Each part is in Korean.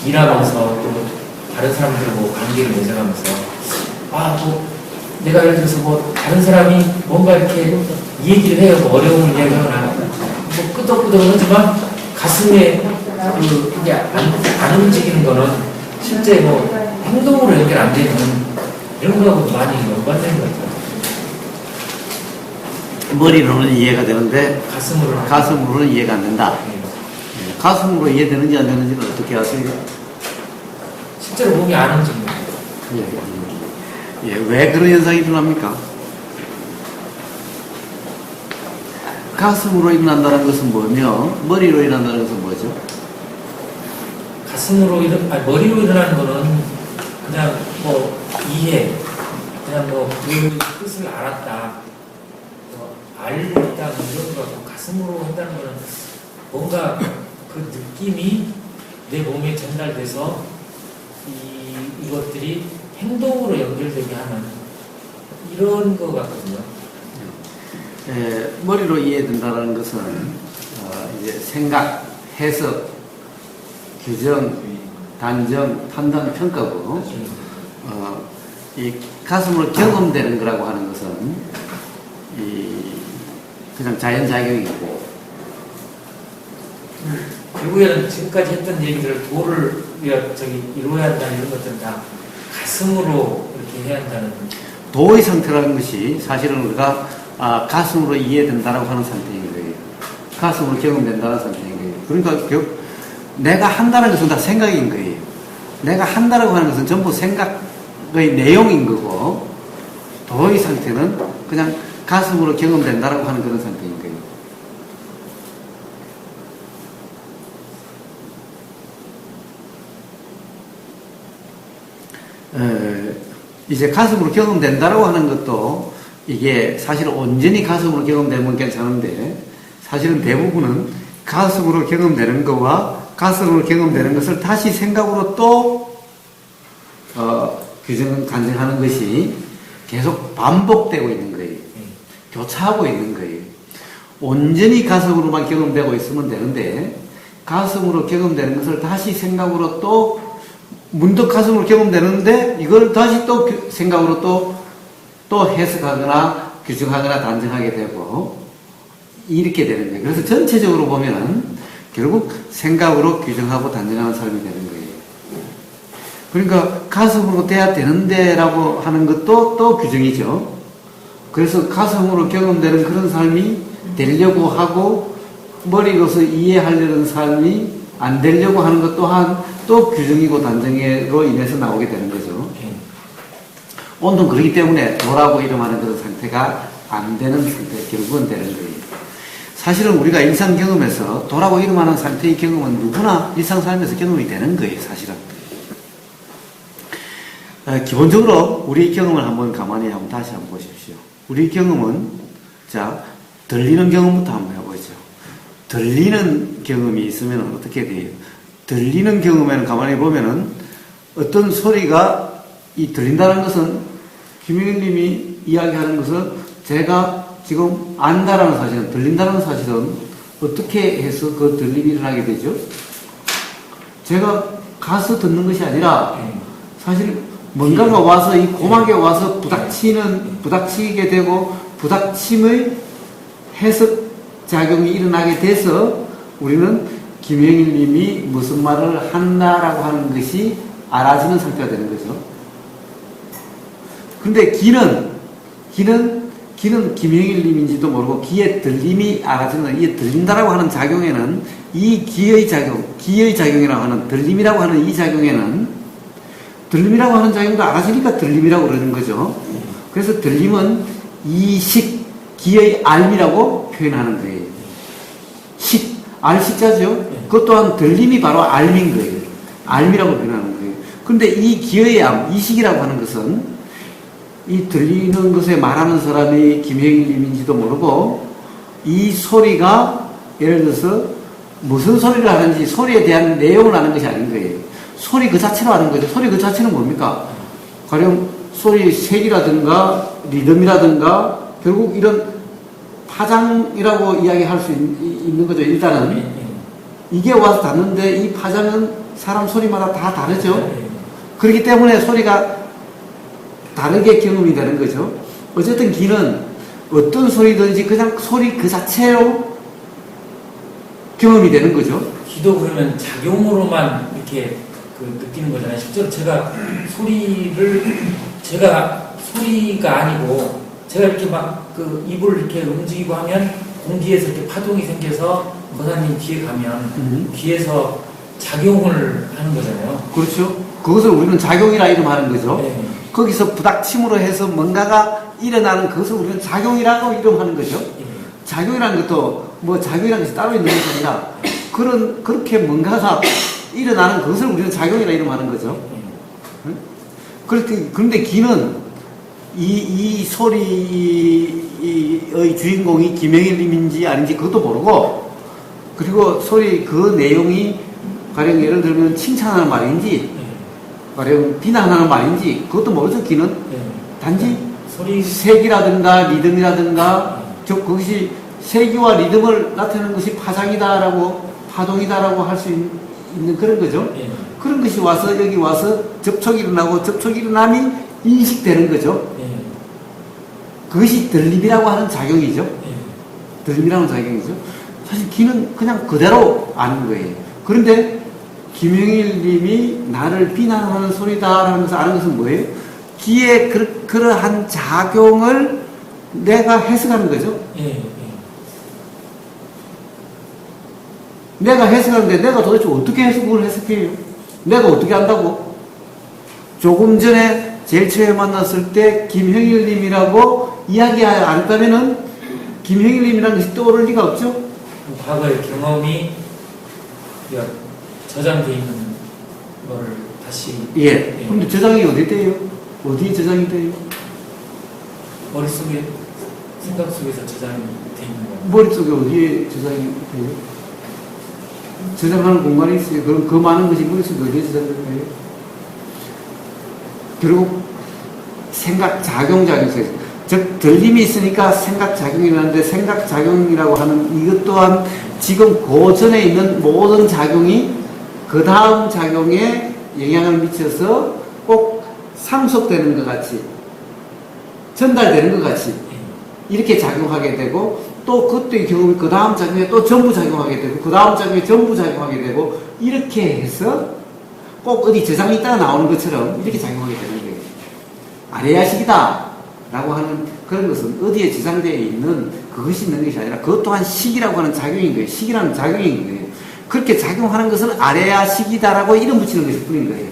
일하면서 또 다른 사람들하고 관계를 맺어가면서 뭐 내가 예를 들어서 뭐 다른 사람이 뭔가 이렇게 이 얘기를 해요. 뭐 어려움을 이야기하거나 뭐 끄덕끄덕 하지만 가슴에 그게 안 움직이는 거는 실제 뭐 행동으로 연결 안 되는 이런 거하고 많이 연관되는 것 같아요. 머리로는 이해가 되는데 가슴으로는 이해가 안 된다. 네. 가슴으로 이해되는지 안 되는지는 어떻게 아세요? 실제로 몸이 안 움직입니다. 왜 그런 현상이 일어납니까? 가슴으로 일어난다는 것은 뭐며 머리로 일어난다는 것은 뭐죠? 머리로 일어나는 거는 그냥 뭐 이해, 그냥 뭐 그 뜻을 알았다, 알고 있다, 이런 거고, 가슴으로 한다는 거는 뭔가 그 느낌이 내 몸에 전달돼서 이것들이 행동으로 연결되게 하는 이런 거 같거든요. 머리로 이해된다는 것은 이제 생각, 해석, 규정, 단정, 판단, 평가고 이 가슴으로 경험되는 거라고 하는 것은 그냥 자연작용이고 결국에는 지금까지 했던 얘기들을 도를 이루어야 한다는 이런 것들은 다 가슴으로 이렇게 해야 한다는 도의 상태라는 것이 사실은 우리가 가슴으로 이해된다라고 하는 상태인 거예요. 가슴으로 경험된다는 상태인 거예요. 그러니까 내가 한다는 것은 다 생각인 거예요. 내가 한다라고 하는 것은 전부 생각의 내용인 거고 도의 상태는 그냥 가슴으로 경험된다라고 하는 그런 상태인 거예요. 이제 가슴으로 경험된다라고 하는 것도 이게 사실 온전히 가슴으로 경험되면 괜찮은데 사실은 대부분은 가슴으로 경험되는 것과 가슴으로 경험되는 것을 다시 생각으로 또 간증하는 것이 계속 반복되고 있는 거예요. 교차하고 있는 거예요. 온전히 가슴으로만 경험되고 있으면 되는데 가슴으로 경험되는 것을 다시 생각으로 또 문득 가슴으로 경험되는데 이걸 다시 또 생각으로 또 해석하거나 규정하거나 단정하게 되고 이렇게 되는 거예요. 그래서 전체적으로 보면은 결국 생각으로 규정하고 단정하는 삶이 되는 거예요. 그러니까 가슴으로 돼야 되는데 라고 하는 것도 또 규정이죠. 그래서 가슴으로 경험되는 그런 삶이 되려고 하고 머리로서 이해하려는 삶이 안 되려고 하는 것 또한 또 규정이고 단정으로 인해서 나오게 되는 거죠. 온통 그렇기 때문에 도라고 이름하는 그런 상태가 안 되는 상태, 결국은 되는 거예요. 사실은 우리가 일상 경험에서 도라고 이름하는 상태의 경험은 누구나 일상 삶에서 경험이 되는 거예요, 사실은. 기본적으로 우리 경험을 한번 가만히 다시 한번 보십시오. 우리 경험은, 들리는 경험부터 한번 해보죠. 들리는 경험이 있으면 어떻게 돼요? 들리는 경험에는 가만히 보면은 어떤 소리가 들린다는 것은 김영일 님이 이야기하는 것은 제가 지금 안다라는 사실은, 들린다는 사실은 어떻게 해서 그 들림이 일어나게 되죠? 제가 가서 듣는 것이 아니라 사실 뭔가가 와서 이 고막에 와서 부닥치게 되고 부닥침의 해석 작용이 일어나게 돼서 우리는 김영일 님이 무슨 말을 한다라고 하는 것이 알아지는 상태가 되는 거죠. 근데 귀는 김영일 님인지도 모르고 귀에 들림이 알아지는, 이 들린다라고 하는 작용에는 이 귀의 작용이라고 하는, 들림이라고 하는 이 작용에는 들림이라고 하는 작용도 알아지니까 들림이라고 그러는 거죠. 그래서 들림은 귀의 알미라고 표현하는 거예요. 알식자죠. 그것 또한 들림이 바로 알미인 거예요. 알미라고 표현하는 거예요. 그런데 이 귀의 암, 이식이라고 하는 것은 이 들리는 것에 말하는 사람이 김영일 님인지도 모르고 이 소리가 예를 들어서 무슨 소리를 하는지 소리에 대한 내용을 아는 것이 아닌 거예요. 소리 그 자체로 아는 거죠. 소리 그 자체는 뭡니까? 가령 소리 색이라든가 리듬이라든가 결국 이런 파장이라고 이야기할 수 있는 거죠. 일단은 이게 와서 닿는데 이 파장은 사람 소리마다 다 다르죠. 네. 그렇기 때문에 소리가 다르게 경험이 되는 거죠. 어쨌든 귀는 어떤 소리든지 그냥 소리 그 자체로 경험이 되는 거죠. 귀도 그러면 작용으로만 이렇게 느끼는 거잖아요. 실제로 제가 소리가 아니고 제가 이렇게 막 입을 이렇게 움직이고 하면 공기에서 이렇게 파동이 생겨서 거사님 뒤에 가면 귀에서 작용을 하는 거잖아요. 그렇죠. 그것을 우리는 작용이라 이름하는 거죠. 네. 거기서 부닥침으로 해서 뭔가가 일어나는 그것을 우리는 작용이라고 이름하는 거죠. 예. 작용이라는 것도 뭐 작용이라는 것이 따로 있는 것이 아니라 그렇게 뭔가가 일어나는 그것을 우리는 작용이라 이름하는 거죠. 예. 그런데 귀는 이 소리의 주인공이 김영일님인지 아닌지 그것도 모르고, 그리고 소리 그 내용이 가령 예를 들면 칭찬하는 말인지 가령 비난하는 말인지 그것도 모르죠. 귀는 예. 단지 소리 색이라든가 리듬이라든가 그것이 세기와 리듬을 나타내는 것이 파장이다라고 파동이다라고 할 수 있는 그런 거죠. 예. 그런 것이 와서 여기 와서 접촉이 일어나고 접촉이 일어남이 인식되는 거죠. 예. 그것이 들림이라고 하는 작용이죠. 예. 들림이라는 작용이죠. 사실 귀는 그냥 그대로 아는 거예요. 그런데 김영일 님이 나를 비난하는 소리다라는 것을 아는 것은 뭐예요? 귀에 그러한 작용을 내가 해석하는 거죠. 예. 내가 해석하는데 내가 도대체 어떻게 그걸 해석해요? 내가 어떻게 안다고? 조금 전에 제일 처음에 만났을 때 김형일님이라고 이야기 안 했다면은 김형일님이라는 것이 떠오를 리가 없죠? 과거의 경험이 저장되어 있는 거를 다시 예. 근데 저장이 어디 돼요? 어디에 저장이 돼요? 머릿속에 생각 속에서 저장이 되어 있는 거예요. 머릿속에 어디에 저장이 돼요? 저장하는 공간이 있어요. 그럼 그 많은 것이 머릿속에 어디에 저장될까요? 결국 생각작용작용이 있어요. 즉 들림이 있으니까 생각작용이 나는데 생각작용이라고 하는 이것 또한 지금 그 전에 있는 모든 작용이 그 다음 작용에 영향을 미쳐서 꼭 상속되는 것 같이 전달되는 것 같이 이렇게 작용하게 되고 또 그때의 경험이 그 다음 작용에 또 전부 작용하게 되고 그 다음 작용에 전부 작용하게 되고 이렇게 해서 꼭 어디 저장이 있다가 나오는 것처럼 이렇게 작용하게 되는 거예요. 아레아식이다 라고 하는 그런 것은 어디에 저장되어 있는 그것이 있는 것이 아니라 그것 또한 식이라고 하는 작용인 거예요. 식이라는 작용인 거예요. 그렇게 작용하는 것은 아레아식이다라고 이름 붙이는 것일 뿐인 거예요.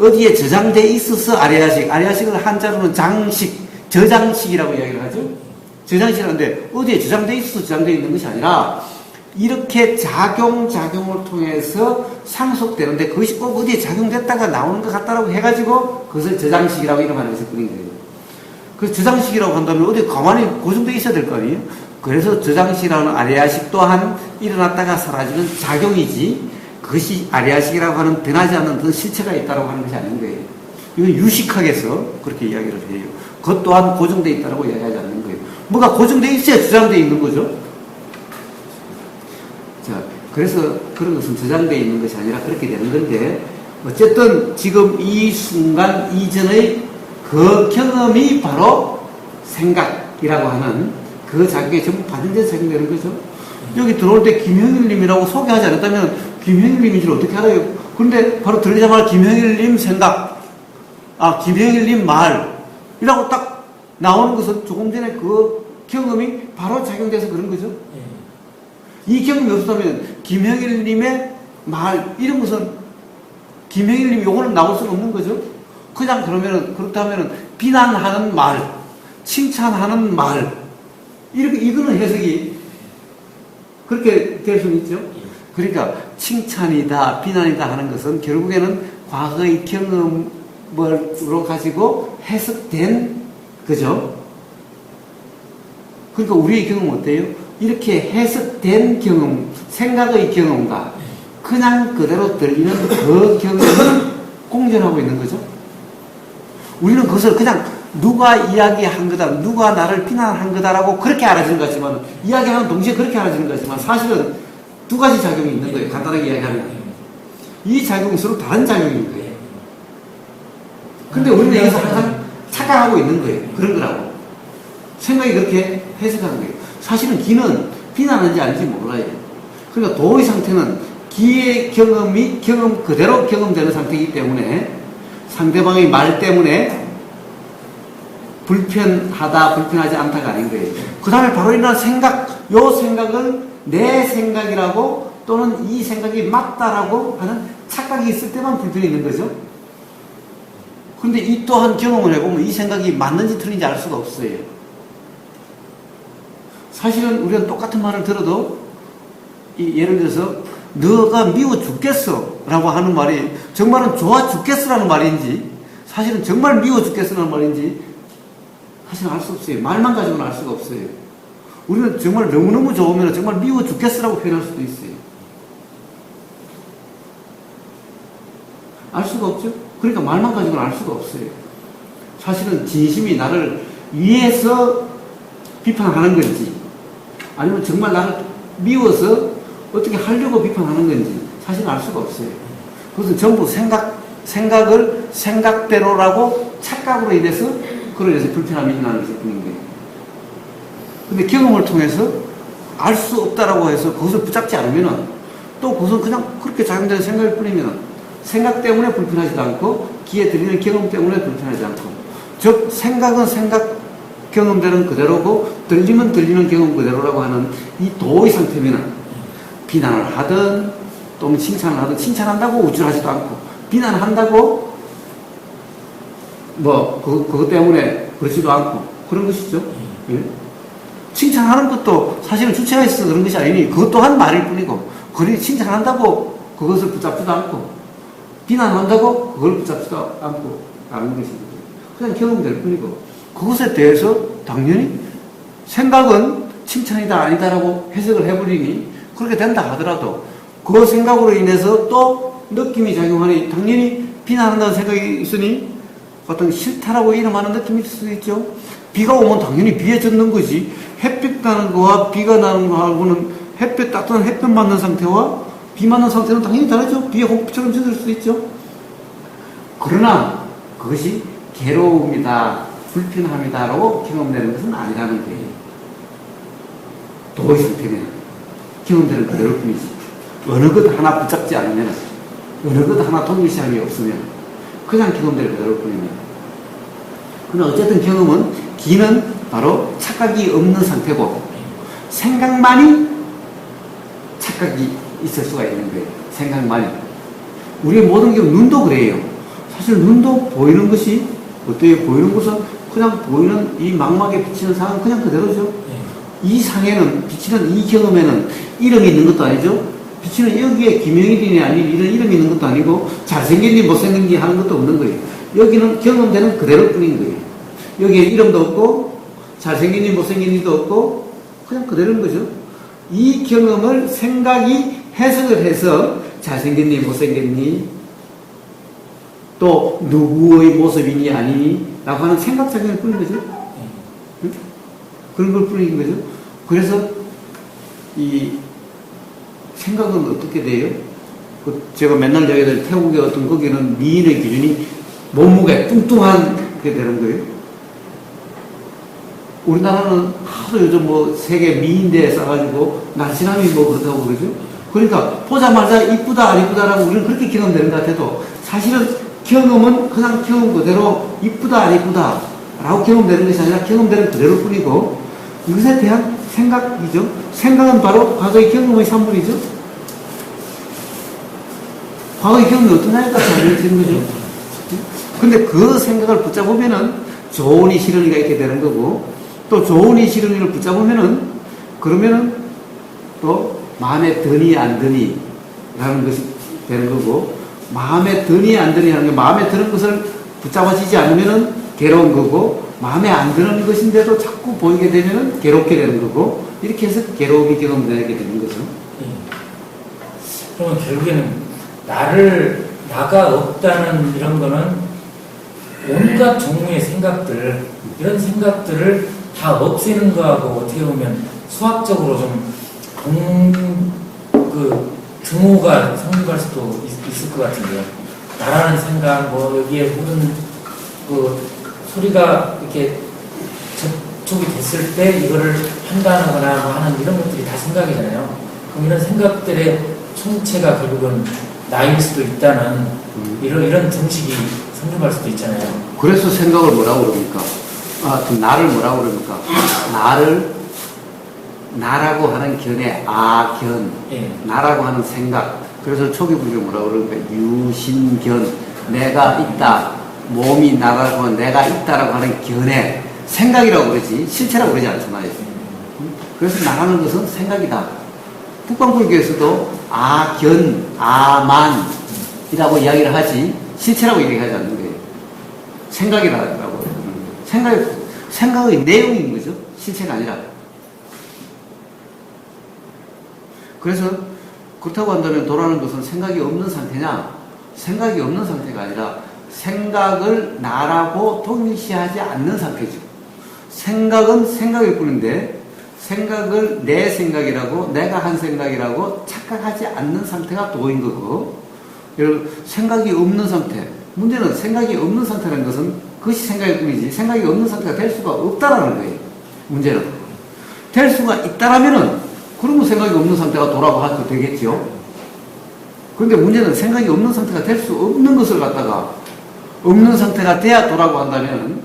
어디에 저장되어 있어서 아레아식, 아레아식을 한자로는 장식, 저장식이라고 이야기를 하죠. 저장식이라는데 어디에 저장되어 있어서 저장되어 있는 것이 아니라 이렇게 작용을 통해서 상속되는데 그것이 꼭 어디에 작용됐다가 나오는 것 같다라고 해가지고 그것을 저장식이라고 이름하는 것일 뿐인 거예요. 그래서 저장식이라고 한다면 어디 가만히 고정되어 있어야 될 거 아니에요? 그래서 저장식이라는 아레아식 또한 일어났다가 사라지는 작용이지 그것이 아레아식이라고 하는 변하지 않는 어떤 실체가 있다고 하는 것이 아닌 거예요. 이건 유식학에서 그렇게 이야기를 해요. 그것 또한 고정되어 있다고 이야기하지 않는 거예요. 뭐가 고정되어 있어야 저장되어 있는 거죠. 자, 그래서 그런 것은 저장되어 있는 것이 아니라 그렇게 되는 건데 어쨌든 지금 이 순간 이전의 그 경험이 바로 생각이라고 하는 그 작용에 전부 반영돼서 작용되는 거죠. 여기 들어올 때 김형일님이라고 소개하지 않았다면 김형일님인지를 어떻게 알아요? 그런데 바로 들리자마자 김형일님 생각, 김형일님 말이라고 딱 나오는 것은 조금 전에 그 경험이 바로 작용돼서 그런 거죠. 이 경험이 없었다면 김형일님의 말 이런 것은 김형일님 요거는 나올 수가 없는 거죠. 그냥 그렇다면은 비난하는 말, 칭찬하는 말 이거는 해석이 그렇게 될 수는 있죠. 그러니까 칭찬이다, 비난이다 하는 것은 결국에는 과거의 경험으로 가지고 해석된 거죠. 그러니까 우리의 경험은 어때요? 이렇게 해석된 경험, 생각의 경험과 그냥 그대로 들리는 그 경험을 공존하고 있는 거죠. 우리는 그것을 그냥 누가 이야기한 거다, 누가 나를 비난한 거다라고 그렇게 알아지는 것 같지만, 이야기하는 동시에 그렇게 알아지는 것 같지만, 사실은 두 가지 작용이 있는 거예요. 간단하게 이야기하면. 이 작용이 서로 다른 작용인 거예요. 근데 우리는 여기서 항상 착각하고 있는 거예요. 그런 거라고. 생각이 그렇게 해석하는 거예요. 사실은 기는 비난하는지 아닌지 몰라요. 그러니까 도의 상태는 기의 경험이 그대로 경험되는 상태이기 때문에 상대방의 말 때문에 불편하다, 불편하지 않다가 아닌 거예요. 그 다음에 바로 일어난 생각, 요 생각을 내 생각이라고 또는 이 생각이 맞다라고 하는 착각이 있을 때만 불편이 있는 거죠. 그런데 이 또한 경험을 해보면 이 생각이 맞는지 틀린지 알 수가 없어요. 사실은 우리가 똑같은 말을 들어도 예를 들어서 너가 미워 죽겠어 라고 하는 말이 정말은 좋아 죽겠어라는 말인지 사실은 정말 미워 죽겠어라는 말인지 사실은 알 수 없어요. 말만 가지고는 알 수가 없어요. 우리는 정말 너무너무 좋으면 정말 미워 죽겠어라고 표현할 수도 있어요. 알 수가 없죠. 그러니까 말만 가지고는 알 수가 없어요. 사실은 진심이 나를 위해서 비판하는 건지 아니면 정말 나를 미워서 어떻게 하려고 비판하는 건지 사실은 알 수가 없어요. 그것은 전부 생각을 생각대로라고 착각으로 인해서 그로 인해서 불편함이 일어나는 것일 뿐인 거예요. 근데 경험을 통해서 알 수 없다라고 해서 그것을 붙잡지 않으면은 또 그것은 그냥 그렇게 작용되는 생각일 뿐이면 생각 때문에 불편하지도 않고 귀에 들리는 경험 때문에 불편하지 않고 즉 생각은 생각 경험되는 그대로고 들리면 들리는 경험 그대로라고 하는 이 도의 상태면은 비난을 하든 또는 칭찬을 하든 칭찬한다고 우쭐하지도 않고 비난한다고 그것 때문에 그렇지도 않고 그런 것이죠. 예? 칭찬하는 것도 사실은 주체가 있어서 그런 것이 아니니 그것 또한 말일 뿐이고 그리 칭찬한다고 그것을 붙잡지도 않고 비난한다고 그걸 붙잡지도 않고 하는 것이죠. 그냥 경험될 뿐이고 그것에 대해서 당연히 생각은 칭찬이다 아니다라고 해석을 해버리니 그렇게 된다 하더라도 그 생각으로 인해서 또 느낌이 작용하니 당연히 비난한다는 생각이 있으니 어떤 싫다라고 이름하는 느낌이 있을 수도 있죠. 비가 오면 당연히 비에 젖는 거지. 햇빛 나는 거와 비가 나는 거하고는 따뜻한 햇볕 맞는 상태와 비 맞는 상태는 당연히 다르죠. 비에 호흡처럼 젖을 수도 있죠. 그러나 그것이 괴로움이다, 불편함이다라고 경험되는 것은 아니라는 거예요. 도의 상태는 경험되는 그대로 뿐이지. 어느 것 하나 붙잡지 않으면, 어느 것 하나 동일시함이 없으면 그냥 경험될 그대로 뿐입니다. 그러나 어쨌든 경험은 기는 바로 착각이 없는 상태고 생각만이 착각이 있을 수가 있는 거예요. 생각만이. 우리의 모든 경우 눈도 그래요. 사실 눈도 보이는 것이 어때요? 보이는 것은 그냥 보이는 이 망막에 비치는 상은 그냥 그대로죠. 이 상에는 비치는 이 경험에는 이름이 있는 것도 아니죠. 비치는 여기에 김영일이니 아닌 이런 이름이 있는 것도 아니고 잘생긴지 못생긴지 하는 것도 없는 거예요. 여기는 경험되는 그대로 뿐인 거예요. 여기에 이름도 없고 잘생긴지 못생긴지도 없고 그냥 그대로인 거죠. 이 경험을 생각이 해석을 해서 잘생겼니 못생겼니 또 누구의 모습이니 아니니 라고 하는 생각작용일 뿐인 거죠. 응? 그런 걸 뿐인 거죠. 그래서 이 생각은 어떻게 돼요? 제가 맨날 얘기하는 태국의 어떤 거기는 미인의 기준이 몸무게 뚱뚱한 게 되는 거예요. 우리나라는 하도 요즘 세계 미인대에 싸가지고 날씬함이 그렇다고 그러죠. 그러니까 보자마자 이쁘다 안 이쁘다라고 우리는 그렇게 경험되는 것 같아도 사실은 경험은 그냥 경험 그대로 이쁘다 안 이쁘다 라고 경험되는 것이 아니라 경험되는 그대로 뿐이고 이것에 대한 생각이죠. 생각은 바로 과거의 경험의 산물이죠. 과거의 경험이 어떤 하니까 잘되는 거죠. 근데 그 생각을 붙잡으면은 좋으니 싫으니가 이렇게 되는 거고 또 좋으니 싫으니를 붙잡으면은 그러면은 또 마음에 드니 안 드니 라는 것이 되는 거고 마음에 드니 안 드니 하는 게 마음에 드는 것을 붙잡아지지 않으면은 괴로운 거고 마음에 안 드는 것인데도 자꾸 보이게 되면은 괴롭게 되는 거고 이렇게 해서 괴로움이 경험되게 되는 거죠. 그러면 결국에는 나가 없다는 이런 거는 온갖 종류의 생각들 이런 생각들을 다 없애는 거하고 어떻게 보면 수학적으로 좀 증오가 성립할 수도 있을 것 같은데요. 나라는 생각, 뭐 여기에 모든 그 소리가 이렇게 접촉이 됐을 때 이거를 판단하거나 뭐 하는 이런 것들이 다 생각이잖아요. 그럼 이런 생각들의 총체가 결국은 나일 수도 있다는 이런 정식이 성립할 수도 있잖아요. 그래서 생각을 뭐라고 그럽니까? 그 나를 뭐라고 그럽니까? 나라고 하는 견해, 아견, 예. 나라고 하는 생각. 그래서 초기 불교 뭐라고 그러니까 유신견, 내가 있다. 몸이 나라고 하면 내가 있다라고 하는 견해, 생각이라고 그러지 실체라고 그러지 않잖아요. 그래서 나라는 것은 생각이다. 북방불교에서도 아견, 아만이라고 이야기를 하지 실체라고 얘기하지 않는 거예요. 생각이라고. 생각의 내용인 거죠. 실체가 아니라. 그래서 그렇다고 한다면 도라는 것은 생각이 없는 상태냐? 생각이 없는 상태가 아니라 생각을 나라고 동일시하지 않는 상태죠. 생각은 생각일 뿐인데 생각을 내 생각이라고 내가 한 생각이라고 착각하지 않는 상태가 도인 거고, 생각이 없는 상태. 문제는 생각이 없는 상태라는 것은 그것이 생각일 뿐이지 생각이 없는 상태가 될 수가 없다라는 거예요. 문제는 될 수가 있다라면은 그러면 생각이 없는 상태가 도라고 해도 되겠죠. 그런데 문제는 생각이 없는 상태가 될 수 없는 것을 갖다가 없는 상태가 돼야 도라고 한다면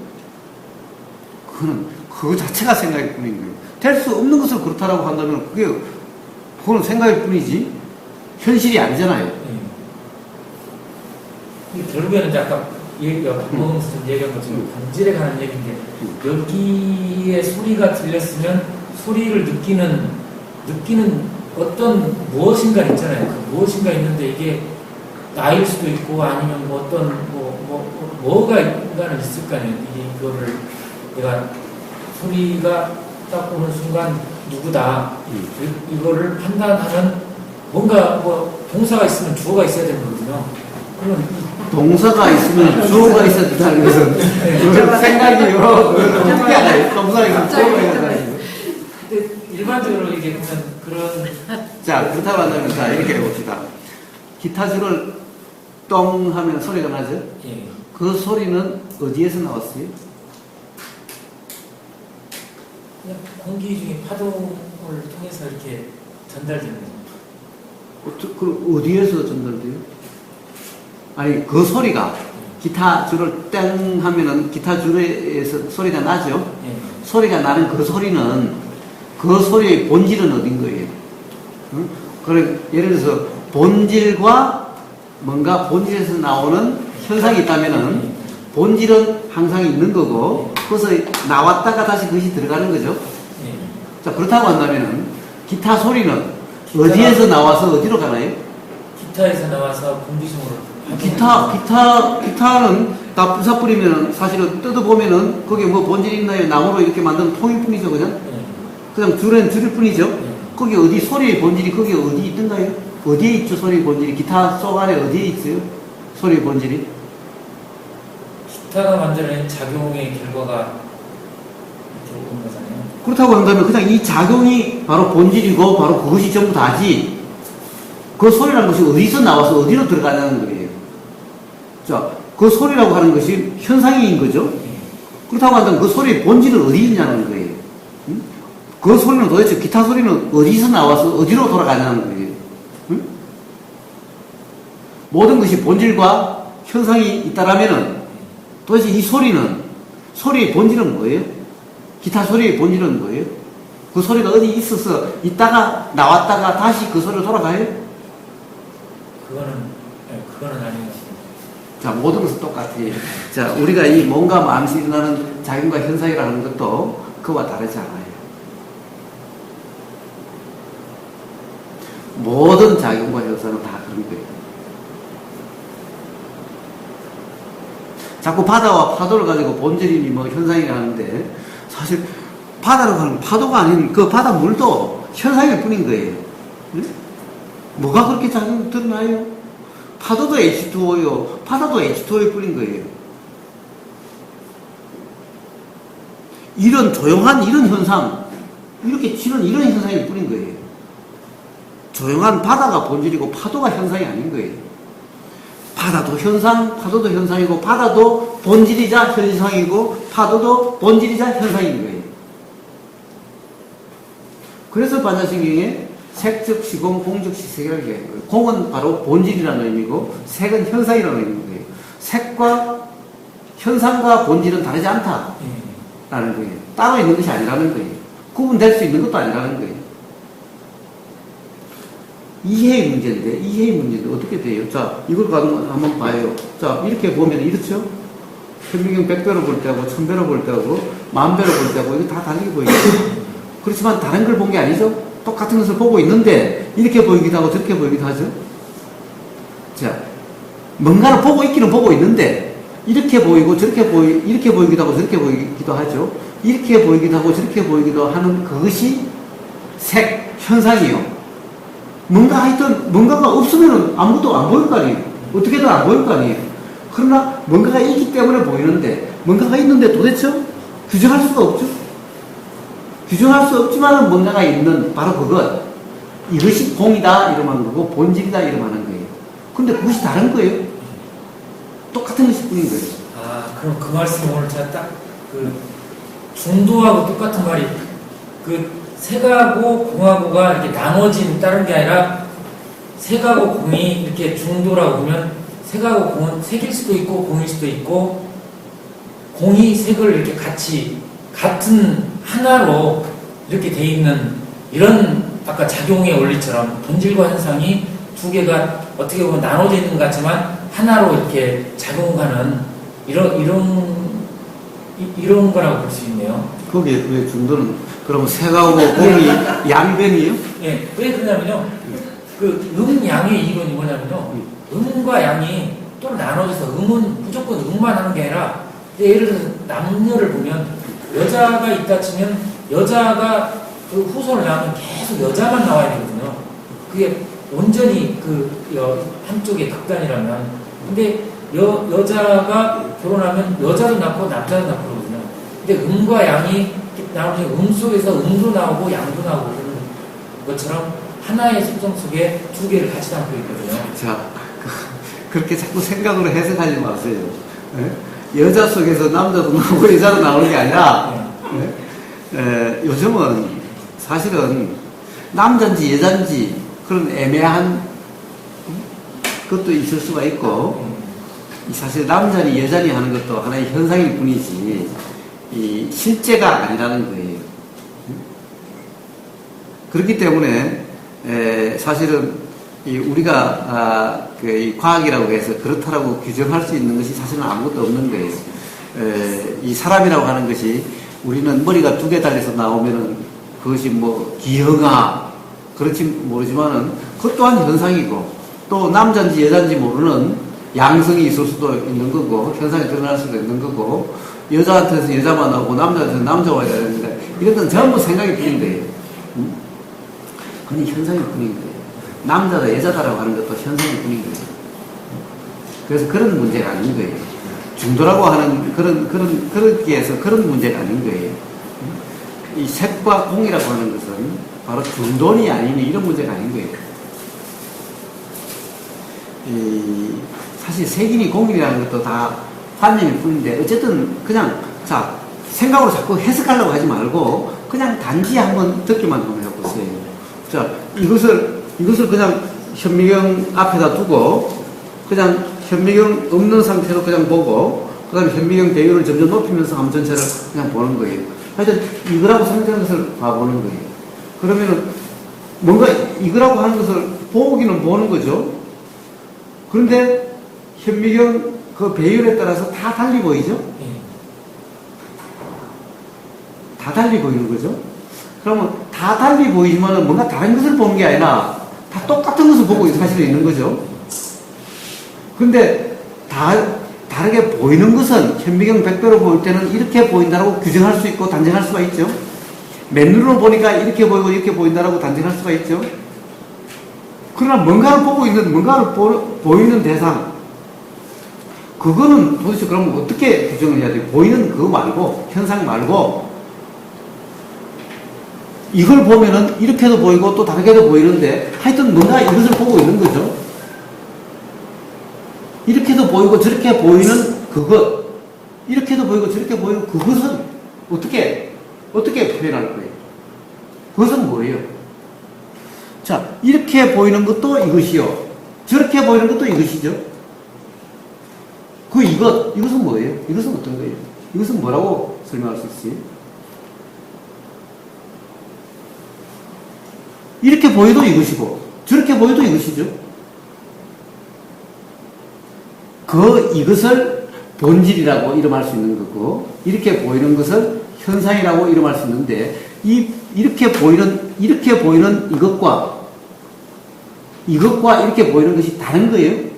그거는 그거 자체가 생각일 뿐인 거예요. 될 수 없는 것을 그렇다라고 한다면 그거는 생각일 뿐이지 현실이 아니잖아요. 결국에는 아까 먹으면서 좀 얘기한 것처럼 본질에 관한 얘기인데 여기에 소리가 들렸으면 소리를 느끼는 어떤 무엇인가 있잖아요. 그 무엇인가 있는데 이게 나일 수도 있고 아니면 뭐 어떤 뭐가는 있을 거 아니에요. 이거를 내가 소리가 딱 보는 순간 누구다 이거를 판단하는 뭔가 뭐 동사가 있으면 주어가 있어야 되는 거거든요. 그러면 동사가 있으면 주어가 있어야 된다는 것은 생각이요. 그게 아니에요. 동사가 있으면 주어가 있어야 된다는 거예요. 근데 일반적으로 이게 보면 그런 자, 그렇다고 한다면 자 이렇게 해봅시다. 기타줄을 똥 하면 소리가 나죠? 예. 그 소리는 어디에서 나왔어요? 그냥 공기 중에 파동을 통해서 이렇게 전달되는 거죠. 그럼 어디에서 전달돼요? 아니 그 소리가 기타줄을 땡 하면은 기타줄에서 소리가 나죠? 예. 소리가 나는 그 소리는 그 소리의 본질은 어딘 거예요? 응? 그래 예를 들어서 본질과 뭔가 본질에서 나오는 현상이 있다면은 본질은 항상 있는 거고 그래서 나왔다가 다시 그것이 들어가는 거죠. 예. 자 그렇다고 한다면은 기타 소리는 어디에서 나와서 어디로 가나요? 기타에서 나와서 공기중으로 기타는 다 부숴버리면 사실은 뜯어보면은 거기에 뭐 본질이 있나요? 나무로 이렇게 만든 통일 뿐이죠, 그냥? 예. 그냥 줄일 뿐이죠? 예. 거기 어디 소리의 본질이 거기 어디 있던가요? 어디에 있죠, 소리의 본질이? 기타 속 안에 어디에 있어요? 소리의 본질이? 기타가 만들어낸 작용의 결과가 이렇게 오는 거잖아요. 그렇다고 한다면 그냥 이 작용이 바로 본질이고 바로 그것이 전부 다지 그 소리라는 것이 어디서 나와서 어디로 들어가냐는 거예요. 자, 그 소리라고 하는 것이 현상인 거죠. 그렇다고 한다면 그 소리의 본질은 어디 있냐는 거예요. 응? 그 소리는 도대체 기타 소리는 어디서 나와서 어디로 돌아가냐는 거예요. 응? 모든 것이 본질과 현상이 있다라면은 도대체 이 소리의 본질은 뭐예요? 기타 소리의 본질은 뭐예요? 그 소리가 어디 있어서 있다가 나왔다가 다시 그 소리로 돌아가요? 그거는 아닌 것 같아요. 자, 모든 것은 똑같아요. 자, 우리가 이 뭔가 마음에서 일어나는 작용과 현상이라는 것도 그와 다르지 않아요. 모든 작용과 현상은 다 그런 거예요. 자꾸 바다와 파도를 가지고 본질이니 뭐 현상이 하는데 사실 바다라고 하는 파도가 아닌 그 바다 물도 현상일 뿐인 거예요. 응? 뭐가 그렇게 작용이 드러나요? 파도도 H2O요. 바다도 H2O일 뿐인 거예요. 이런 조용한 이런 현상, 이렇게 치는 이런 현상일 뿐인 거예요. 조용한 바다가 본질이고 파도가 현상이 아닌 거예요. 바다도 현상, 파도도 현상이고 바다도 본질이자 현상이고 파도도 본질이자 현상인 거예요. 그래서 반야신경에 색즉 시공, 공즉 시색이라는 게 공은 바로 본질이라는 의미고 색은 현상이라는 의미인 거예요. 색과 현상과 본질은 다르지 않다라는 거예요. 따로 있는 것이 아니라는 거예요. 구분될 수 있는 것도 아니라는 거예요. 이해의 문제인데 어떻게 돼요? 자, 이걸 한번 봐요. 자, 이렇게 보면 이렇죠? 현미경 100배로 볼 때하고 1000배로 볼 때하고 10,000배로 볼 때하고 이거 다 다르게 보이죠? 그렇지만 다른 걸 본 게 아니죠? 똑같은 것을 보고 있는데 이렇게 보이기도 하고 저렇게 보이기도 하죠? 자, 뭔가를 보고 있기는 보고 있는데 이렇게 보이고 이렇게 보이기도 하고 저렇게 보이기도 하죠? 이렇게 보이기도 하고 저렇게 보이기도 하는 그것이 색, 현상이요. 뭔가가 없으면 아무것도 안 보일 거 아니에요. 어떻게든 안 보일 거 아니에요. 그러나 뭔가가 있기 때문에 보이는데, 뭔가가 있는데 도대체 규정할 수가 없죠. 규정할 수 없지만 뭔가가 있는 바로 그것. 이것이 공이다 이러면 거고 본질이다 이러면 거예요. 근데 그것이 다른 거예요. 똑같은 것이 뿐인 거예요. 아, 그럼 그 말씀 오늘 제가 딱 중도하고 똑같은 말이 색하고 공하고가 이렇게 나눠진 다른 게 아니라 색하고 공이 이렇게 중도라고 보면 색하고 공은 색일 수도 있고 공일 수도 있고 공이 색을 이렇게 같은 하나로 이렇게 돼 있는 이런 아까 작용의 원리처럼 본질과 현상이 두 개가 어떻게 보면 나눠져 있는 것 같지만 하나로 이렇게 작용하는 이런 거라고 볼 수 있네요. 거기에 왜 중도는 그러면 색하고 공이 양변이에요? 예, 왜 그러냐면요. 양의 이론이 뭐냐면요. 음과 양이 또 나눠져서 음은 무조건 음만 하는 게 아니라 예를 들어서 남녀를 보면 여자가 있다 치면 여자가 그 후손을 낳으면 계속 여자만 나와야 되거든요. 그게 온전히 한쪽의 극단이라면. 근데 여자가 결혼하면 여자도 낳고 남자도 낳고 그러거든요. 근데 음과 양이 나오면 음 속에서 음도 나오고 양도 나오고 그런 것처럼 하나의 속성 속에 두 개를 같이 담고 있거든요. 자, 그렇게 자꾸 생각으로 해석하지 마세요. 네? 여자 속에서 남자도 나오고 여자도 나오는 게 아니라 네? 요즘은 사실은 남자인지 여자인지 그런 애매한 것도 있을 수가 있고 사실 남자니 여자니 하는 것도 하나의 현상일 뿐이지 실제가 아니라는 거예요. 그렇기 때문에 사실은 우리가 이 과학이라고 해서 그렇다라고 규정할 수 있는 것이 사실은 아무것도 없는 거예요. 이 사람이라고 하는 것이 우리는 머리가 두 개 달려서 나오면은 그것이 뭐 기형아 그렇지 모르지만은 그것 또한 현상이고 또 남자인지 여자인지 모르는 양성이 있을 수도 있는 거고 현상이 드러날 수도 있는 거고 여자한테서 여자만 나오고 남자한테서 남자가 와야 되는데 이런 건 전부 생각이 뿐인데 그건 현상이 뿐인 거예요. 남자다 여자다라고 하는 것도 현상이 뿐인 거예요. 그래서 그런 문제가 아닌 거예요. 중도라고 하는 그렇기에서 그런 문제가 아닌 거예요. 이 색과 공이라고 하는 것은 바로 중도니 아니니 이런 문제가 아닌 거예요. 사실 색이니 공이라는 것도 다 관념일 뿐인데 어쨌든 그냥 자 생각으로 자꾸 해석하려고 하지 말고 그냥 단지 한번 듣기만 한번 해보세요. 자 이것을 그냥 현미경 앞에다 두고 그냥 현미경 없는 상태로 그냥 보고 그 다음에 현미경 배율을 점점 높이면서 한번 전체를 그냥 보는 거예요. 하여튼 이거라고 생각하는 것을 봐보는 거예요. 그러면은 뭔가 이거라고 하는 것을 보기는 보는 거죠. 그런데 현미경 그 배율에 따라서 다 달리 보이죠? 다 달리 보이는 거죠? 그러면 다 달리 보이지만은 뭔가 다른 것을 보는 게 아니라 다 똑같은 것을 보고 사실은 있는 거죠. 근데 다르게 보이는 것은 현미경 100배로 볼 때는 이렇게 보인다고 규정할 수 있고 단정할 수가 있죠. 맨눈으로 보니까 이렇게 보이고 이렇게 보인다고 단정할 수가 있죠. 그러나 뭔가를 보고 있는, 뭔가를 보이는 대상, 그거는 도대체 그럼 어떻게 규정을 해야 돼요? 보이는 그거 말고, 현상 말고, 이걸 보면은 이렇게도 보이고 또 다르게도 보이는데 하여튼 뭔가 이것을 보고 있는 거죠. 이렇게도 보이고 저렇게 보이는 그것, 이렇게도 보이고 저렇게 보이는 그것은 어떻게 표현할 거예요? 그것은 뭐예요? 자, 이렇게 보이는 것도 이것이요. 저렇게 보이는 것도 이것이죠. 이것은 뭐예요? 이것은 어떤 거예요? 이것은 뭐라고 설명할 수 있어요? 이렇게 보여도 이것이고, 저렇게 보여도 이것이죠. 이것을 본질이라고 이름할 수 있는 거고, 이렇게 보이는 것을 현상이라고 이름할 수 있는데, 이렇게 보이는 이것과 이렇게 보이는 것이 다른 거예요?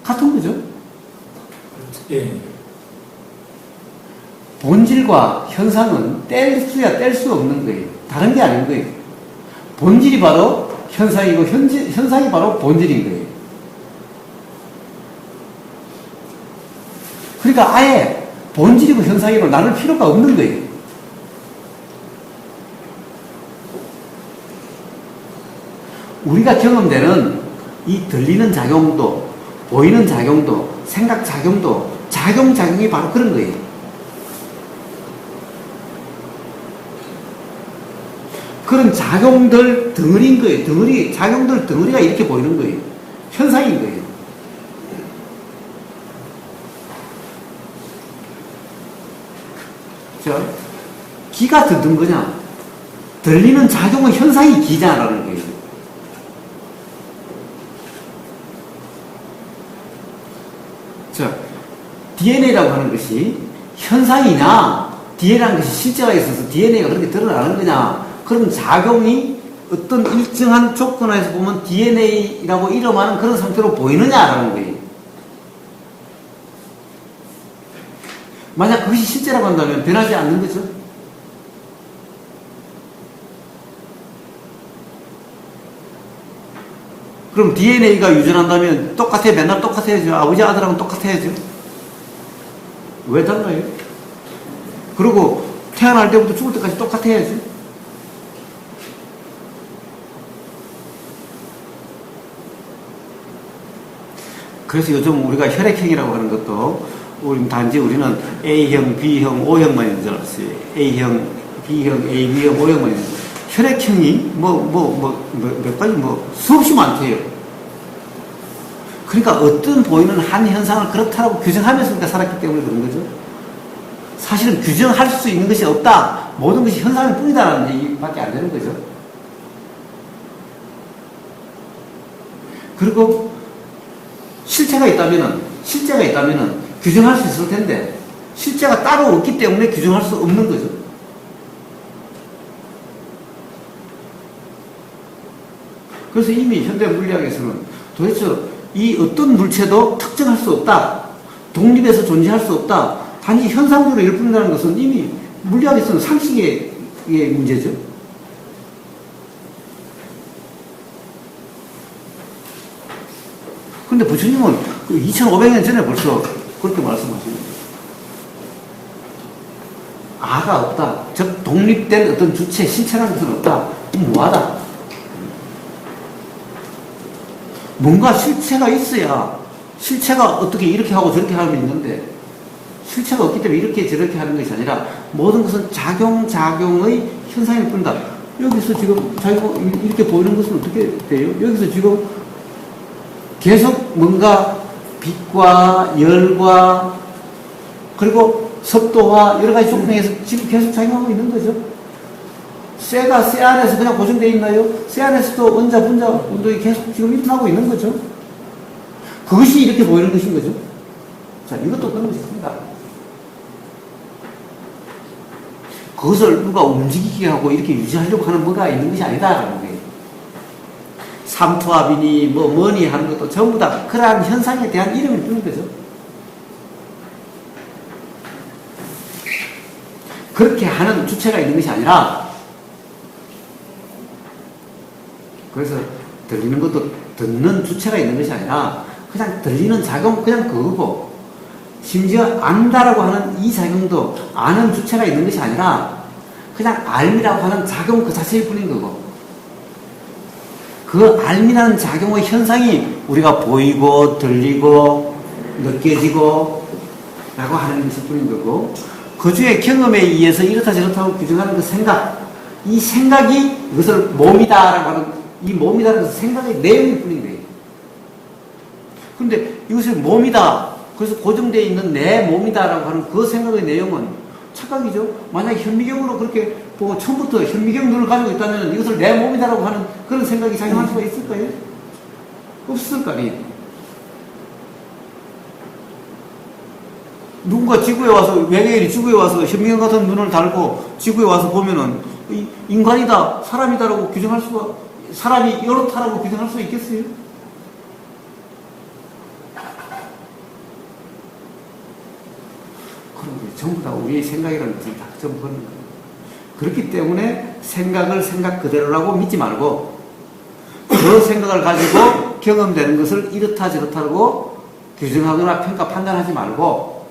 같은 거죠? 예. 본질과 현상은 뗄 수야 뗄 수 없는 거예요. 다른 게 아닌 거예요. 본질이 바로 현상이고, 현상이 바로 본질인 거예요. 그러니까 아예 본질이고 현상이고 나눌 필요가 없는 거예요. 우리가 경험되는 이 들리는 작용도, 보이는 작용도, 생각 작용도, 작용이 바로 그런 거예요. 그런 작용들 덩어리인 거예요. 작용들 덩어리가 이렇게 보이는 거예요. 현상인 거예요. 자, 기가 듣는 거냐? 들리는 작용은 현상이 기자라는 거예요. 자, DNA라고 하는 것이 현상이냐, DNA라는 것이 실제가 있어서 DNA가 그렇게 드러나는 거냐, 그런 작용이 어떤 일정한 조건에서 보면 DNA라고 이름하는 그런 상태로 보이느냐라는 거예요. 만약 그것이 실제라고 한다면 변하지 않는 거죠. 그럼 DNA가 유전한다면 똑같아요? 맨날 똑같아야죠. 아버지 아들하고는 똑같아야죠. 왜 달라요? 그리고 태어날 때부터 죽을 때까지 똑같아야죠. 그래서 요즘 우리가 혈액형이라고 하는 것도 우리는 A형, B형, O형만 있는 줄 알았어요. A형, B형, AB형, O형만 있는 줄 알았어요. 혈액형이 몇 가지 수없이 많대요. 그러니까 어떤 보이는 한 현상을 그렇다라고 규정하면서 우리가 살았기 때문에 그런 거죠. 사실은 규정할 수 있는 것이 없다. 모든 것이 현상일 뿐이다라는 얘기밖에 안 되는 거죠. 그리고 실체가 있다면은 규정할 수 있을 텐데, 실체가 따로 없기 때문에 규정할 수 없는 거죠. 그래서 이미 현대 물리학에서는 도대체 이 어떤 물체도 특정할 수 없다. 독립해서 존재할 수 없다. 단지 현상적으로 일뿐이라는 것은 이미 물리학에서는 상식의 문제죠. 근데 부처님은 2500년 전에 벌써 그렇게 말씀하십니다. 아가 없다. 즉 독립된 어떤 주체, 신체라는 것은 없다. 무하다. 뭔가 실체가 있어야, 실체가 어떻게 이렇게 하고 저렇게 하면 있는데, 실체가 없기 때문에 이렇게 저렇게 하는 것이 아니라 모든 것은 작용의 현상일 뿐이다. 여기서 지금 자기가 이렇게 보이는 것은 어떻게 돼요? 여기서 지금 계속 뭔가 빛과 열과 그리고 습도와 여러 가지 조건에서 지금 계속 작용하고 있는 거죠. 쇠가 쇠 안에서 그냥 고정되어 있나요? 쇠 안에서도 원자, 분자 운동이 계속 지금 일어나고 있는 거죠. 그것이 이렇게 보이는 것인 거죠. 자, 이것도 그런 것이 있습니다. 그것을 누가 움직이게 하고 이렇게 유지하려고 하는 뭐가 있는 것이 아니다라는 거예요. 삼투압이니 뭐니 하는 것도 전부 다 그러한 현상에 대한 이름을 두는 거죠. 그렇게 하는 주체가 있는 것이 아니라, 그래서 들리는 것도 듣는 주체가 있는 것이 아니라 그냥 들리는 작용 그냥 그거고, 심지어 안다라고 하는 이 작용도 아는 주체가 있는 것이 아니라 그냥 알미라고 하는 작용 그 자체일 뿐인 거고, 그 알미라는 작용의 현상이 우리가 보이고 들리고 느껴지고 라고 하는 것일 뿐인 거고, 그 중에 경험에 의해서 이렇다 저렇다고 규정하는 그 생각, 이 생각이 이것을 몸이다라고 하는, 이 몸이다라는 것은 생각의 내용일 뿐인 거예요. 그런데 이것을 몸이다, 그래서 고정되어 있는 내 몸이다라고 하는 그 생각의 내용은 착각이죠. 만약에 현미경으로 그렇게 보고 처음부터 현미경 눈을 가지고 있다면 이것을 내 몸이다라고 하는 그런 생각이 작용할 수가 있을까요? 없을 거 아니에요. 누군가 지구에 와서, 외계인이 지구에 와서 현미경 같은 눈을 달고 지구에 와서 보면은 인간이다, 사람이다라고 규정할 수가, 사람이 이렇다라고 규정할 수 있겠어요? 그런 게 전부 다 우리의 생각이라는 것을 다 전부 그런 거예요. 그렇기 때문에 생각을 생각 그대로라고 믿지 말고, 그 생각을 가지고 경험되는 것을 이렇다 저렇다고 규정하거나 평가 판단하지 말고,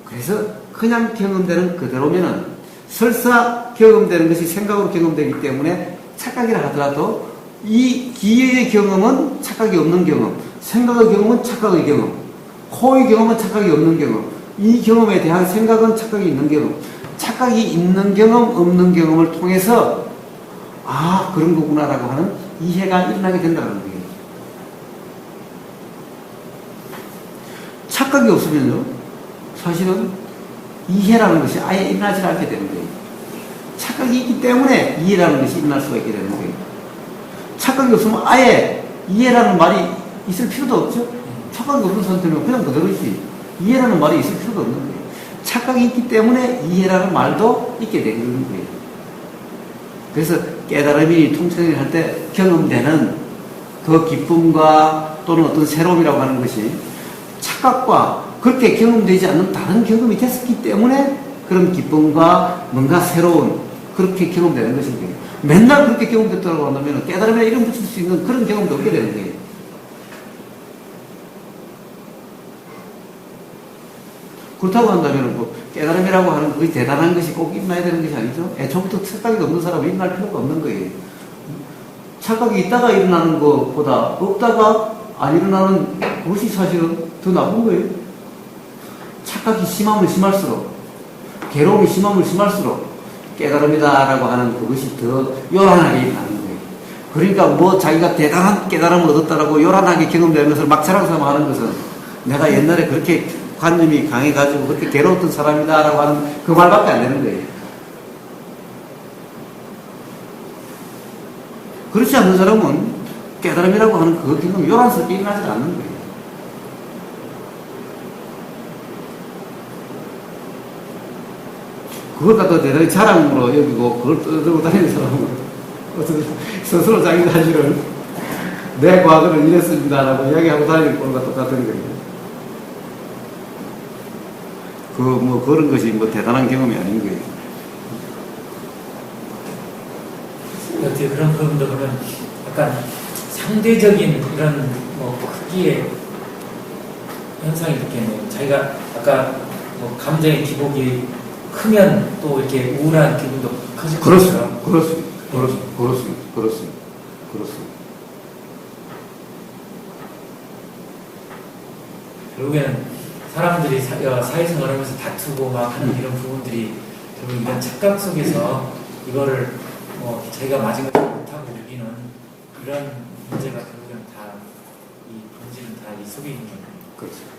그래서 그냥 경험되는 그대로면은 설사 경험되는 것이 생각으로 경험되기 때문에 착각이라 하더라도 이 기회의 경험은 착각이 없는 경험, 생각의 경험은 착각의 경험, 코의 경험은 착각이 없는 경험, 이 경험에 대한 생각은 착각이 있는 경험, 착각이 있는 경험, 없는 경험을 통해서 아, 그런 거구나라고 하는 이해가 일어나게 된다는 거예요. 착각이 없으면요, 사실은 이해라는 것이 아예 일어나지 않게 되는 거예요. 착각이 있기 때문에 이해라는 것이 일어날 수가 있게 되는 거예요. 착각이 없으면 아예 이해라는 말이 있을 필요도 없죠. 착각이 없는 상태면 그냥 그대로 있지. 이해라는 말이 있을 필요도 없는 거예요. 착각이 있기 때문에 이해라는 말도 있게 되는 거예요. 그래서 깨달음이 통찰을 할 때 경험되는 그 기쁨과 또는 어떤 새로움이라고 하는 것이 착각과 그렇게 경험되지 않는 다른 경험이 됐었기 때문에 그런 기쁨과 뭔가 새로운 그렇게 경험되는 것인 거예요. 맨날 그렇게 경험됐다고 한다면 깨달음에 이름 붙일 수 있는 그런 경험도 없게 되는 거예요. 그렇다고 한다면 뭐 깨달음이라고 하는 그게 대단한 것이 꼭 일어나야 되는 것이 아니죠. 애초부터 착각이 없는 사람은 일어날 필요가 없는 거예요. 착각이 있다가 일어나는 것보다 없다가 안 일어나는 그것이 사실은 더 나쁜 거예요. 착각이 심하면 심할수록, 괴로움이 심하면 심할수록 깨달음이다라고 하는 그것이 더 요란하게 일어나는 거예요. 그러니까 뭐 자기가 대단한 깨달음을 얻었다라고 요란하게 경험되는 것을 막 자랑삼아하는 것은 내가 옛날에 그렇게 관념이 강해가지고 그렇게 괴로웠던 사람이다라고 하는 그 말밖에 안 되는 거예요. 그렇지 않는 사람은 깨달음이라고 하는 그 경험이 요란스럽게 일어나지 않는 거예요. 그걸 갖다 대단히 자랑으로 여기고 그걸 떠들고 다니는 사람은 스스로 자기 자신을 내 과거는 이랬습니다라고 이야기하고 다니는 것과 똑같은 거예요. 뭐 그런 것이 뭐 대단한 경험이 아닌 거예요. 어떻게 그런 부분도 그러면 약간 상대적인 이런 뭐 크기의 현상이 이렇게 뭐 자기가 아까 뭐 감정의 기복이 크면 또 이렇게 우울한 기분도 커질 것처럼. 그렇습니다. 결국에는 사람들이 사회생활 하면서 다투고 막 하는 이런 부분들이 결국 이런 착각 속에서 이거를 뭐 자기가 맞은 걸 못하고 우기는 이런 문제가 결국에는 다 이 본질은 다 이 속에 있는 거예요. 그렇습니다.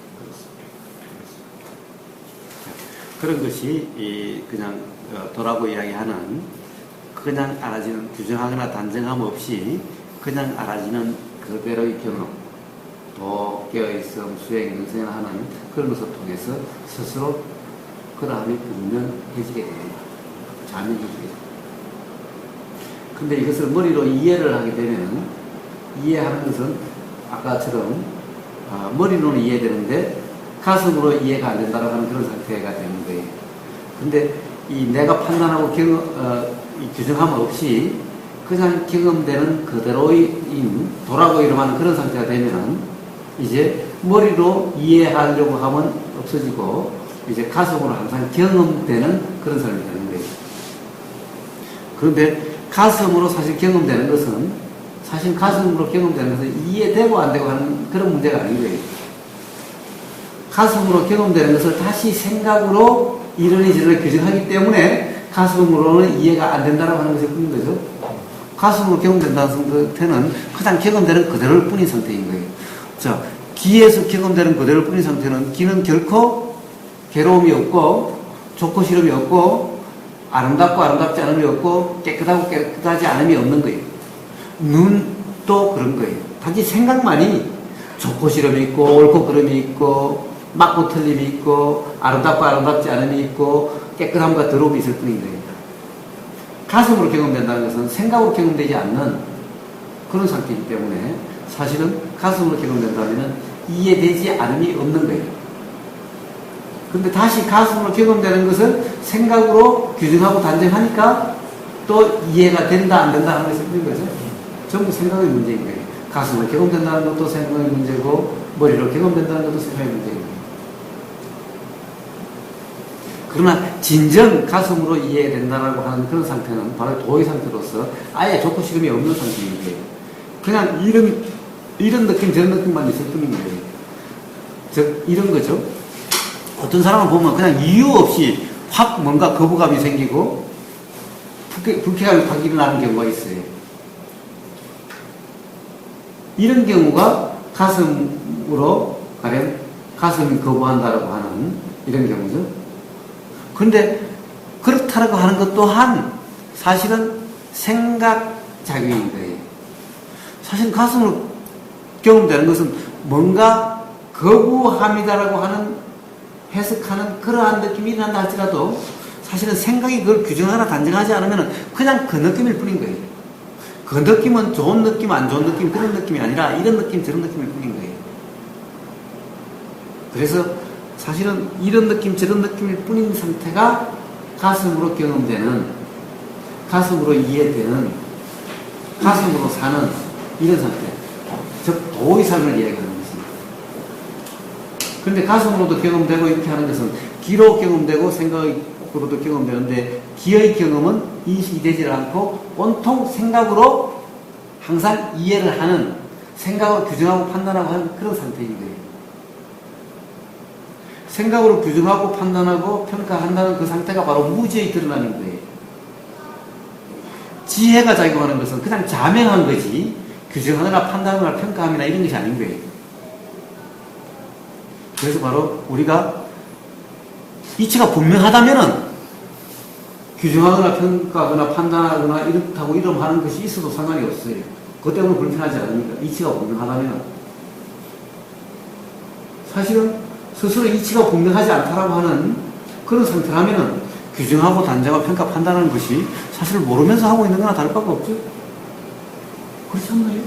그런 것이 그냥 도라고 이야기하는 그냥 알아지는 규정하거나 단정함 없이 그냥 알아지는 그대로의 경험, 또 깨어있음, 수행, 영생하는 그런 것을 통해서 스스로 그다음에 분명해지게 됩니다. 자명해지게 됩니다. 근데 이것을 머리로 이해를 하게 되면 이해하는 것은 아까처럼 머리로는 이해되는데 가슴으로 이해가 안 된다고 하는 그런 상태가 되는 거예요. 근데 이 내가 판단하고 규정함 없이 그냥 경험되는 그대로의 도라고 이름하는 그런 상태가 되면은 이제 머리로 이해하려고 하면 없어지고 이제 가슴으로 항상 경험되는 그런 사람이 되는 거예요. 그런데 가슴으로 사실 경험되는 것은 사실 가슴으로 경험되는 것은 이해되고 안 되고 하는 그런 문제가 아닌 거예요. 가슴으로 경험되는 것을 다시 생각으로 이러니 저러니 규정하기 때문에 가슴으로는 이해가 안 된다고 하는 것이 뿐인 거죠. 가슴으로 경험된다는 상태는 그냥 경험되는 그대로일 뿐인 상태인 거예요. 자, 기에서 경험되는 그대로일 뿐인 상태는 기는 결코 괴로움이 없고 좋고 싫음이 없고 아름답고 아름답지 않음이 없고 깨끗하고 깨끗하지 않음이 없는 거예요. 눈도 그런 거예요. 단지 생각만이 좋고 싫음이 있고 옳고 그름이 있고 맞고 틀림이 있고 아름답고 아름답지 않음이 있고 깨끗함과 더러움이 있을 뿐인 거예요. 가슴으로 경험된다는 것은 생각으로 경험되지 않는 그런 상태이기 때문에 사실은 가슴으로 경험된다면 이해되지 않음이 없는 거예요. 근데 다시 가슴으로 경험되는 것을 생각으로 규정하고 단정하니까 또 이해가 된다 안 된다 하는 것이 있는 거죠. 전부 생각의 문제인 거예요. 가슴으로 경험된다는 것도 생각의 문제고 머리로 경험된다는 것도 생각의 문제인 거예요. 그러나 진정 가슴으로 이해된다라고 하는 그런 상태는 바로 도의 상태로서 아예 좋고 싫음이 없는 상태인 거예요. 그냥 이런 느낌 저런 느낌만 있을 뿐인 거예요. 즉 이런 거죠. 어떤 사람을 보면 그냥 이유 없이 확 뭔가 거부감이 생기고 불쾌감이 확 일어나는 경우가 있어요. 이런 경우가 가슴으로 가령 가슴이 거부한다라고 하는 이런 경우죠. 그런데 그렇다라고 하는 것 또한 사실은 생각작용인 거예요. 사실 가슴으로 경험되는 것은 뭔가 거부함이다라고 하는 해석하는 그러한 느낌이 일어난다 할지라도 사실은 생각이 그걸 규정하거나 단정하지 않으면 그냥 그 느낌일 뿐인 거예요. 그 느낌은 좋은 느낌, 안 좋은 느낌, 그런 느낌이 아니라 이런 느낌, 저런 느낌일 뿐인 거예요. 그래서 사실은 이런 느낌, 저런 느낌일 뿐인 상태가 가슴으로 경험되는, 가슴으로 이해되는, 가슴으로 사는 이런 상태. 즉, 도의 삶을 이야기하는 것입니다. 그런데 가슴으로도 경험되고 이렇게 하는 것은 기로 경험되고 생각으로도 경험되는데 기의 경험은 인식이 되지 않고 온통 생각으로 항상 이해를 하는, 생각으로 규정하고 판단하고 하는 그런 상태인 거예요. 생각으로 규정하고 판단하고 평가한다는 그 상태가 바로 무지에 드러나는 거예요. 지혜가 작용하는 것은 그냥 자명한 거지 규정하거나 판단하거나 평가하거나 이런 것이 아닌 거예요. 그래서 바로 우리가 이치가 분명하다면은 규정하거나 평가하거나 판단하거나 이렇다고 이름하는 것이 있어도 상관이 없어요. 그것 때문에 불편하지 않으니까 이치가 분명하다면 사실은 스스로 이치가 분명하지 않다라고 하는 그런 상태라면은 규정하고 단정하고 평가 판단하는 것이 사실 모르면서 하고 있는 거나 다를 바가 없죠. 그렇지 않나요?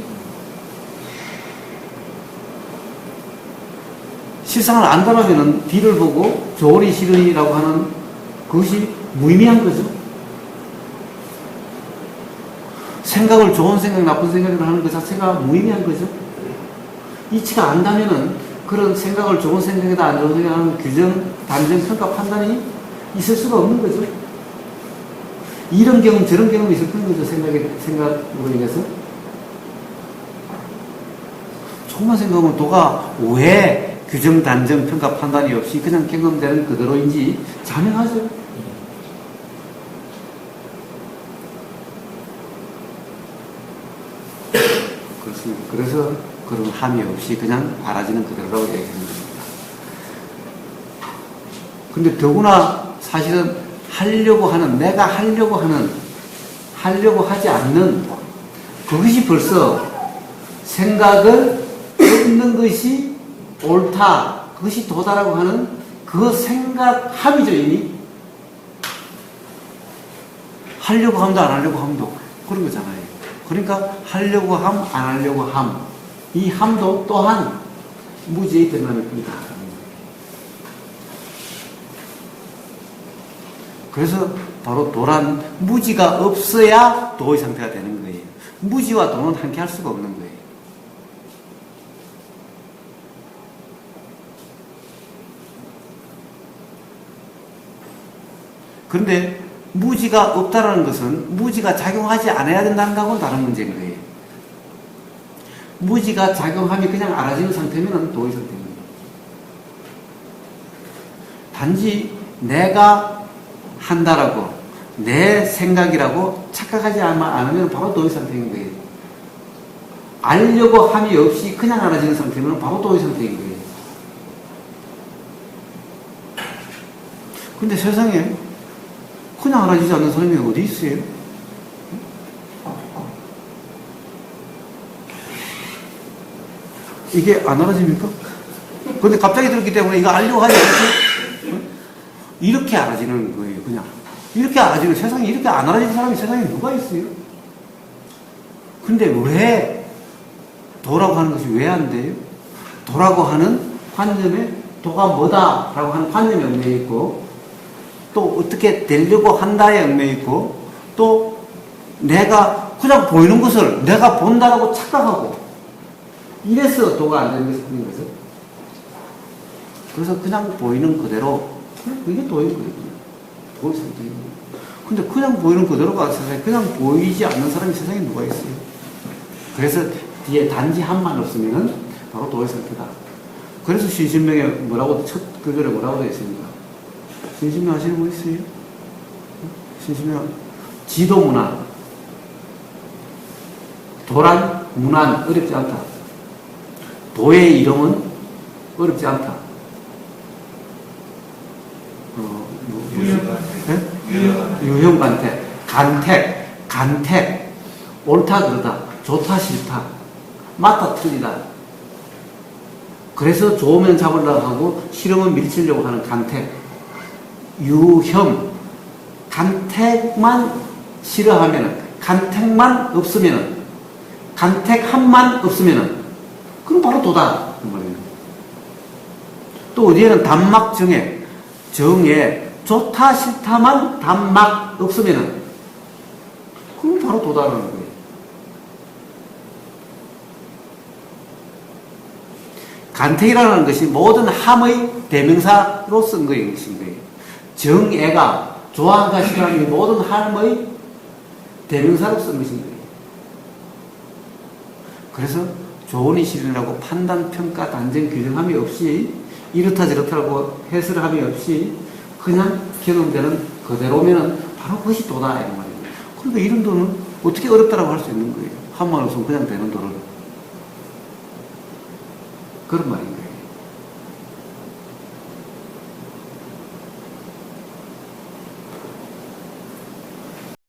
실상을 안다라면은 뒤를 보고 좋으리 싫으리라고 하는 그것이 무의미한 거죠. 생각을 좋은 생각, 나쁜 생각으로 하는 것 자체가 무의미한 거죠. 이치가 안다면은 그런 생각을 좋은 생각이다, 안 좋은 생각을 하는 규정, 단정, 평가, 판단이 있을 수가 없는 거죠. 이런 경험, 저런 경험이 있을 뿐인 거죠. 생각으로 인해서. 조금만 생각하면 도가 왜 규정, 단정, 평가, 판단이 없이 그냥 경험되는 그대로인지 자명하죠. 그렇습니다. 그래서 그런 함이 없이 그냥 바라지는 그대로라고 얘기하는 겁니다. 근데 더구나 사실은 하려고 하는, 내가 하려고 하지 않는 그것이 벌써 생각을 얻는 것이 옳다, 그것이 도다라고 하는 그 생각함이죠, 이미. 하려고 함도 안 하려고 함도 그런 거잖아요. 그러니까 하려고 함, 안 하려고 함, 이 함도 또한 무지의 드러남일 뿐이다. 그래서 바로 도란 무지가 없어야 도의 상태가 되는 거예요. 무지와 도는 함께 할 수가 없는 거예요. 그런데 무지가 없다라는 것은 무지가 작용하지 않아야 된다는 거하고는 다른 문제인 거예요. 무지가 작용하면 그냥 알아지는 상태면 도의 상태입니다. 단지 내가 한다라고 내 생각이라고 착각하지 않으면 바로 도의 상태인 거예요. 알려고 함이 없이 그냥 알아지는 상태면 바로 도의 상태인 거예요. 근데 세상에 그냥 알아지지 않는 사람이 어디 있어요? 이게 안 알아집니까? 근데 갑자기 들었기 때문에 이거 알려고 하지 않지? 이렇게 알아지는 거예요, 그냥. 이렇게 알아지는, 세상에 이렇게 안 알아지는 사람이 세상에 누가 있어요? 근데 왜 도라고 하는 것이 왜 안 돼요? 도라고 하는 관념에 도가 뭐다라고 하는 관념이 얽매여 있고, 또 어떻게 되려고 한다에 얽매여 있고, 또 내가 그냥 보이는 것을 내가 본다라고 착각하고, 이래서 도가 안 되는 것이 그런 거죠. 그래서 그냥 보이는 그대로, 이게 도인 거예요. 도의 상태인 거예요. 근데 그냥 보이는 그대로가 세상에, 그냥 보이지 않는 사람이 세상에 누가 있어요? 그래서 뒤에 단지 한만 없으면 바로 도의 상태다. 그래서 신신명에 뭐라고, 첫 글에 뭐라고 되어 있습니까? 신신명 하시는 분 있어요? 신신명, 지도문안. 도란, 문안, 어렵지 않다. 도의 이름은 어렵지 않다. 유형간택, 간택, 옳다 그러다, 좋다 싫다, 맞다 틀리다. 그래서 좋으면 잡으려고 하고 싫으면 밀치려고 하는 간택, 유형, 간택만 싫어하면은, 간택만 없으면은, 간택함만 없으면은, 그럼 바로 도다. 그 말이에요. 또 어디에는 단막정에, 정에 좋다 싫다만 단막 없으면은, 그럼 바로 도다라는 거예요. 간택이라는 것이 모든 함의 대명사로 쓴 것인 거예요. 정애가 좋아한다 싫어하는 게 모든 함의 대명사로 쓴 것인 거예요. 그래서 좋으니 싫으라고 판단, 평가, 단정, 규정함이 없이 이렇다 저렇다라고 해설함이 없이 그냥 경험되는 그대로면은 바로 그것이 도다 이런 말이에요. 그러니까 이런 도는 어떻게 어렵다라고 할 수 있는 거예요. 한만 없으면 그냥 되는 도를. 그런 말인 거예요.